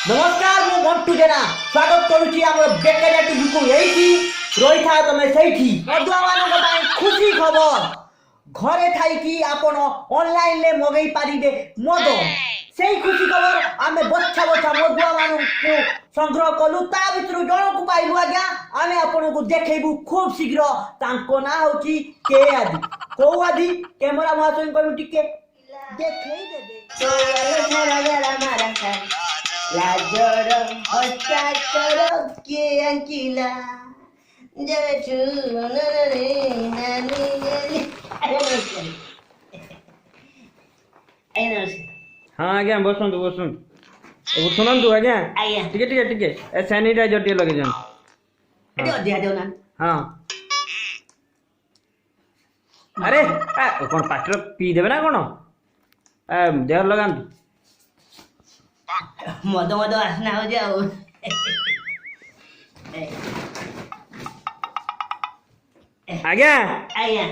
नमस्कार मु मंटू जेना स्वागत करूची हमर बेकारिया टीवी को एठी रही था तमे सेठी मधुआ मानक पई खुशी खबर घरे थाई कि आपण ऑनलाइन ले मगई पारिबे मद सेही खुशी खबर आमे बच्चा बच्चा मधुआ मानक को संग्रह कलु ता भितरु जण को पाइलु आज्ञा आमे आपण को देखेबु खूब शीघ्र तांको ना होची के आदि को आदि कैमरा महाशय को टिके देखेई देबे तो सारा गला मारा लाजर हस्ताक्षर के अंकिला जचु नरे नानी हाँ आज्ञा बसंतु बसंतु शुणु आज्ञा टिके टिके टिके सैनिटाइजर टे लगे जान हाँ अरे कौन पाटर पी देवे ना कौन देह लगाନ୍ତୁ मद मद आसना हो जाओ आज्ञा आज्ञा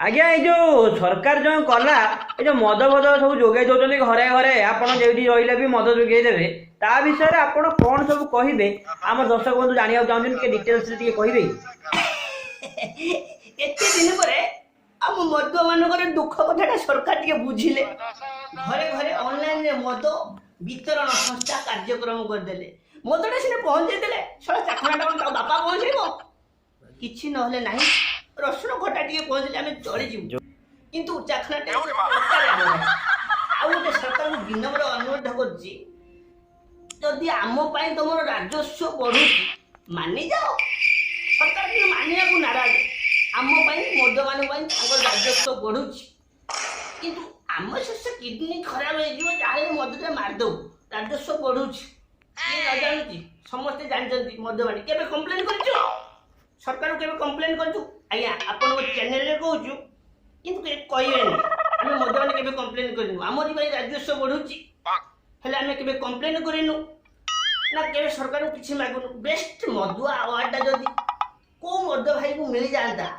आज्ञा ये जो सरकार जो कला ये जो मद मद सब जोगे दौरान घरे घरे आपड़ जो रही भी मद जोगे देवे ता विषय आपड़ कौन सब कहे आम दर्शक बंधु जाना चाहते डिटेल्स कहे एते दिन पर आम मद मान दुख कथा सरकार टे बुझिले घरे घरे ऑनलाइन रे मद वितरण संस्था कार्यक्रम करदेले मदटा सिने पहुंचे देले सला चाखनाटा कोन बापा पहुंचेबो किछि नहले नाही रसुण खटा टिके पहुंचले आमे चली जिवु किंतु चाखनाटा आउ गोटे सरकार को विनम्र अनुरोध करछि जदि आम पाई तमरो राजस्व बढ़ुछि मानि जाओ सरकार के मानिया को नाराज आम पाई मद मान पाई तांकर राजस्व बढ़ुछि किंतु आम से किडनी खराब हो जाए मदटा मारदे राजस्व बढ़ुची न जानती समस्ते जानते मदवाणी केबे कंप्लेन करछु सरकार केबे कंप्लेन करछु आज्ञा आपन चैनल रे कहछु किंतु कहबे नहीं हम मदवाणी केबे कंप्लेन करनु हमरी भाई राजस्व बढ़ुची हेले हम केबे कंप्लेन करिनु ना केबे सरकार को किछि मागुनु बेस्ट मदुआ अवार्ड जदी को मद भाई को मिल जाता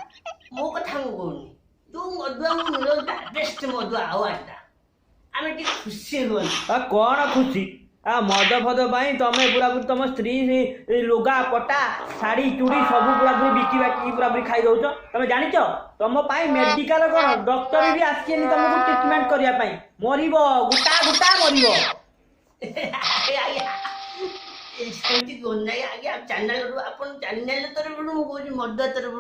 मो कथा को कहूनी जो मदुआ को मिलता बेस्ट मदुआ अवार्ड आमे टी खुशी होन कौन खुशी मद फद पाई तमे पूरा तुम स्त्री लुगा पटा शाढ़ी चूड़ी सब पूरा बिकी बाकी पूरा खाई दौच तुम जानिच तुम मेडिकल कौन डॉक्टर भी आसी तुमको ट्रीटमेंट करने मर गुटा गुटा मर चैनल चैनल तरफ मदुआ तरफ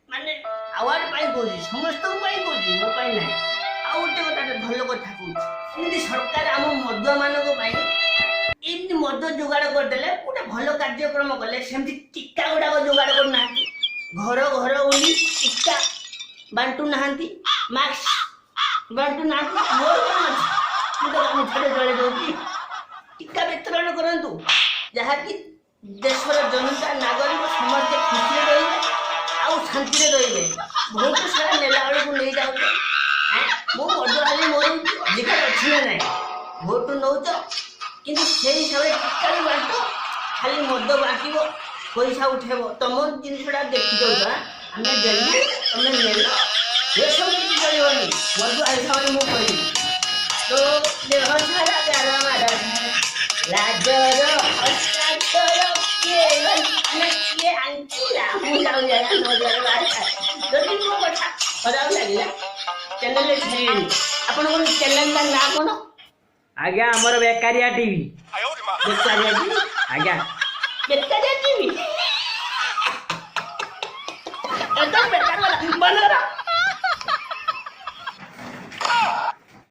माने अवार्ड पाई कहूँ समस्त कहूँ मो पाई ना आ गोटे गोटे भल कथा कहूँ सरकार आम मदुआ मानक एमती मद जोगाड़ करदे गोटे भल कार्यक्रम कले सेमती टीका गुड़ाक जोगाड़ करना घर घर बुली टीका बांटू ना मास्क बांटू ना मोर कौन अच्छे चले दूसरी टीका वितरण करूँ जहाँकि देशर जनता नागरिक समस्ते खुशी रही आउ शांति रही बहुत सारा नेला बेलू नहीं जाऊे मो मदुआ मोर अधिकार अच्छी ना ना भोट नौ कि से हिसाब से टीका भी बांट खाली मद बांटब पैसा उठेब तुम जिनसा देखी जाऊँ आम देलु तुम नेल ये सब किसी चलनी मदुआ हिसाब से मुझे तो देह सारा गार मार लाजर हस्ताक्षर किए आंकिला मु जाऊ जदि मो कथा खराब लगे चैनल आपन चैनल का ना कौन आज्ञा हमर बेकारिया टीवी बेकारिया टीवी आज्ञा बेकारिया टीवी एकदम बेकार वाला बंद करो